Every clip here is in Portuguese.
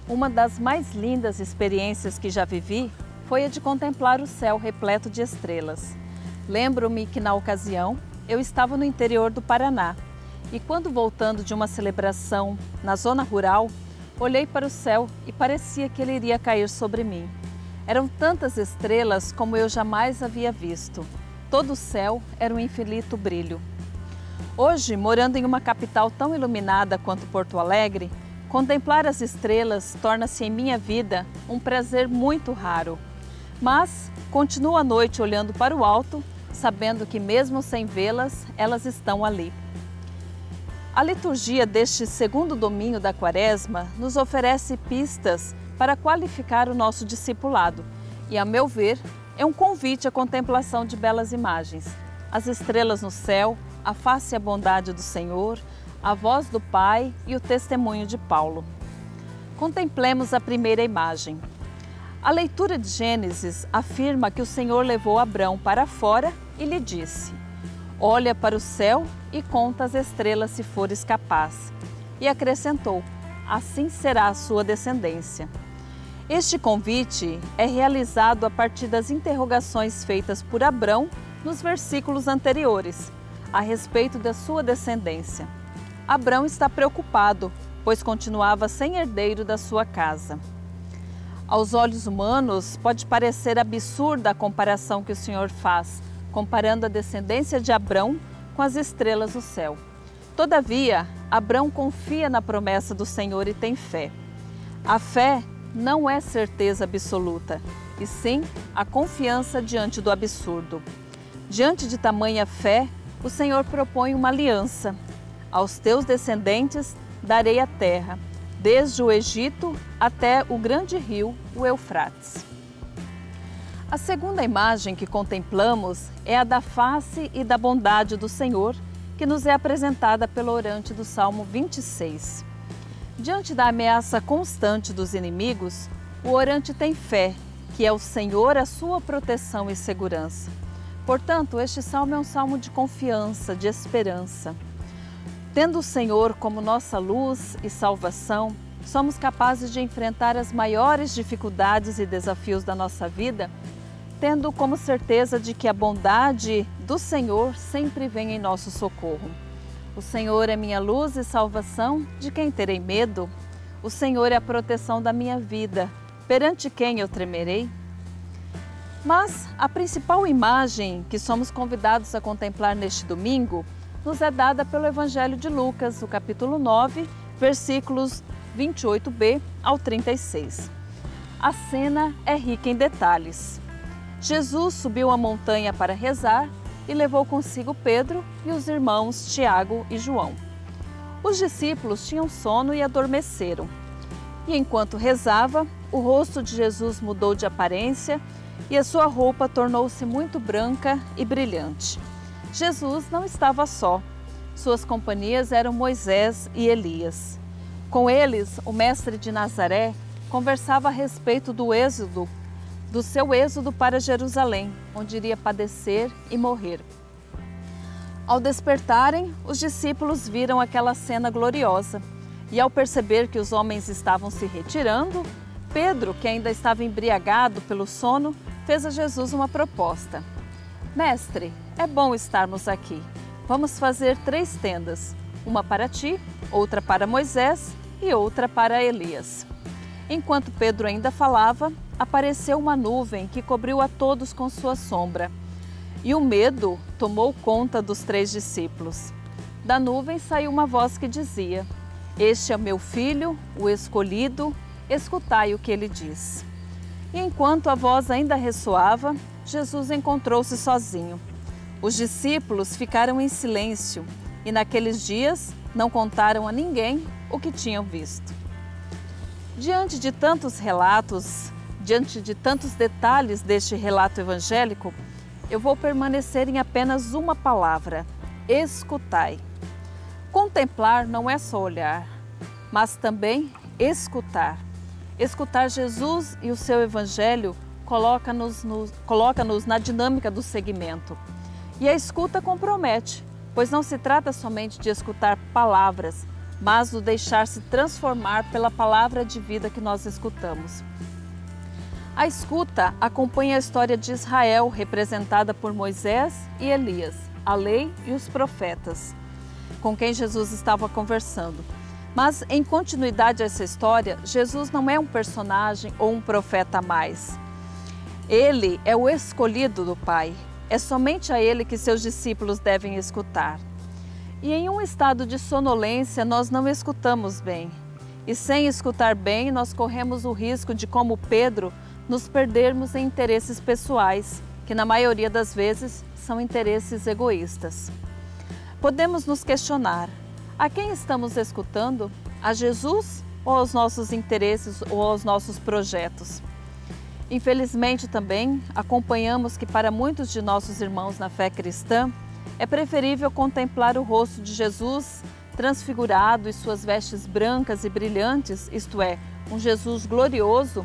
Uma das mais lindas experiências que já vivi foi a de contemplar o céu repleto de estrelas. Lembro-me que na ocasião eu estava no interior do Paraná e quando voltando de uma celebração na zona rural, olhei para o céu e parecia que ele iria cair sobre mim. Eram tantas estrelas como eu jamais havia visto. Todo o céu era um infinito brilho. Hoje, morando em uma capital tão iluminada quanto Porto Alegre, contemplar as estrelas torna-se em minha vida um prazer muito raro. Mas continuo à noite olhando para o alto, sabendo que mesmo sem vê-las, elas estão ali. A liturgia deste segundo domingo da Quaresma nos oferece pistas para qualificar o nosso discipulado e, a meu ver, é um convite à contemplação de belas imagens. As estrelas no céu, a face e a bondade do Senhor, a voz do Pai e o testemunho de Paulo. Contemplemos a primeira imagem. A leitura de Gênesis afirma que o Senhor levou Abrão para fora e lhe disse: olha para o céu e conta as estrelas se fores capaz. E acrescentou: assim será a sua descendência. Este convite é realizado a partir das interrogações feitas por Abrão nos versículos anteriores, a respeito da sua descendência. Abrão está preocupado, pois continuava sem herdeiro da sua casa. Aos olhos humanos, pode parecer absurda a comparação que o Senhor faz, comparando a descendência de Abrão com as estrelas do céu. Todavia, Abrão confia na promessa do Senhor e tem fé. A fé não é certeza absoluta, e sim a confiança diante do absurdo. Diante de tamanha fé, o Senhor propõe uma aliança. Aos teus descendentes darei a terra, desde o Egito até o grande rio, o Eufrates. A segunda imagem que contemplamos é a da face e da bondade do Senhor, que nos é apresentada pelo orante do Salmo 26. Diante da ameaça constante dos inimigos, o orante tem fé, que é o Senhor a sua proteção e segurança. Portanto, este salmo é um salmo de confiança, de esperança. Tendo o Senhor como nossa luz e salvação, somos capazes de enfrentar as maiores dificuldades e desafios da nossa vida, tendo como certeza de que a bondade do Senhor sempre vem em nosso socorro. O Senhor é minha luz e salvação, de quem terei medo? O Senhor é a proteção da minha vida, perante quem eu tremerei? Mas a principal imagem que somos convidados a contemplar neste domingo nos é dada pelo Evangelho de Lucas, o capítulo 9, versículos 28b ao 36. A cena é rica em detalhes. Jesus subiu a montanha para rezar e levou consigo Pedro e os irmãos Tiago e João. Os discípulos tinham sono e adormeceram. E enquanto rezava, o rosto de Jesus mudou de aparência e a sua roupa tornou-se muito branca e brilhante. Jesus não estava só. Suas companhias eram Moisés e Elias. Com eles, o mestre de Nazaré conversava a respeito do seu êxodo para Jerusalém, onde iria padecer e morrer. Ao despertarem, os discípulos viram aquela cena gloriosa e, ao perceber que os homens estavam se retirando, Pedro, que ainda estava embriagado pelo sono, fez a Jesus uma proposta. Mestre, é bom estarmos aqui. Vamos fazer 3 tendas, uma para ti, outra para Moisés e outra para Elias. Enquanto Pedro ainda falava, apareceu uma nuvem que cobriu a todos com sua sombra. E o medo tomou conta dos 3 discípulos. Da nuvem saiu uma voz que dizia: este é o meu filho, o escolhido, escutai o que ele diz. E enquanto a voz ainda ressoava, Jesus encontrou-se sozinho. Os discípulos ficaram em silêncio e naqueles dias não contaram a ninguém o que tinham visto. Diante de tantos relatos, diante de tantos detalhes deste relato evangélico, eu vou permanecer em apenas uma palavra: escutai. Contemplar não é só olhar, mas também escutar. Escutar Jesus e o seu evangelho coloca-nos na dinâmica do seguimento. E a escuta compromete, pois não se trata somente de escutar palavras, mas do deixar-se transformar pela palavra de vida que nós escutamos. A escuta acompanha a história de Israel, representada por Moisés e Elias, a lei e os profetas, com quem Jesus estava conversando. Mas, em continuidade a essa história, Jesus não é um personagem ou um profeta a mais. Ele é o escolhido do Pai. É somente a Ele que seus discípulos devem escutar. E em um estado de sonolência, nós não escutamos bem. E sem escutar bem, nós corremos o risco de, como Pedro, nos perdermos em interesses pessoais, que na maioria das vezes são interesses egoístas. Podemos nos questionar: a quem estamos escutando? A Jesus ou aos nossos interesses ou aos nossos projetos? Infelizmente também acompanhamos que para muitos de nossos irmãos na fé cristã é preferível contemplar o rosto de Jesus transfigurado e suas vestes brancas e brilhantes, isto é, um Jesus glorioso,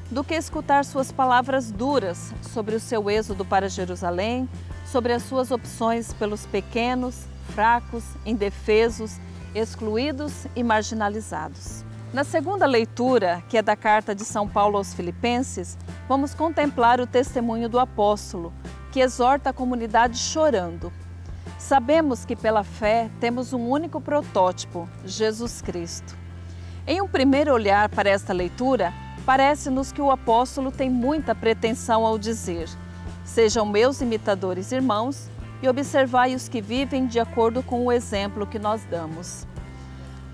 do que escutar suas palavras duras sobre o seu êxodo para Jerusalém, sobre as suas opções pelos pequenos, fracos, indefesos, excluídos e marginalizados. Na segunda leitura, que é da carta de São Paulo aos Filipenses, vamos contemplar o testemunho do apóstolo, que exorta a comunidade chorando. Sabemos que pela fé temos um único protótipo, Jesus Cristo. Em um primeiro olhar para esta leitura, parece-nos que o apóstolo tem muita pretensão ao dizer: sejam meus imitadores, irmãos, e observai os que vivem de acordo com o exemplo que nós damos.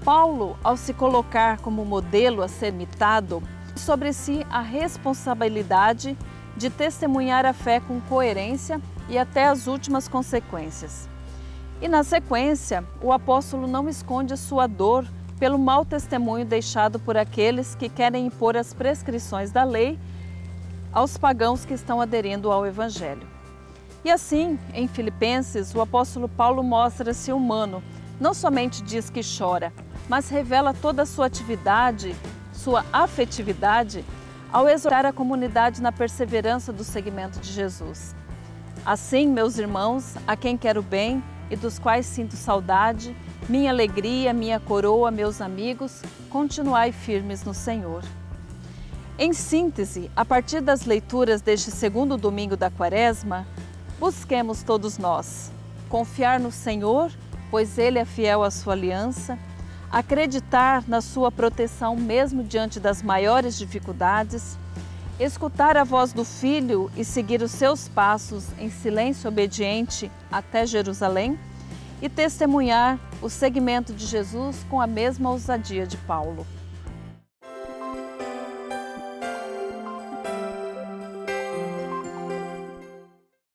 Paulo, ao se colocar como modelo a ser imitado, sobre si a responsabilidade de testemunhar a fé com coerência e até as últimas consequências. E na sequência, o apóstolo não esconde a sua dor pelo mau testemunho deixado por aqueles que querem impor as prescrições da lei aos pagãos que estão aderindo ao Evangelho. E assim, em Filipenses, o apóstolo Paulo mostra-se humano, não somente diz que chora, mas revela toda a sua atividade, sua afetividade, ao exortar a comunidade na perseverança do seguimento de Jesus. Assim, meus irmãos, a quem quero bem e dos quais sinto saudade, minha alegria, minha coroa, meus amigos, continuai firmes no Senhor. Em síntese, a partir das leituras deste segundo domingo da Quaresma, busquemos todos nós confiar no Senhor, pois Ele é fiel à sua aliança, acreditar na sua proteção mesmo diante das maiores dificuldades, escutar a voz do Filho e seguir os seus passos em silêncio obediente até Jerusalém e testemunhar o seguimento de Jesus com a mesma ousadia de Paulo.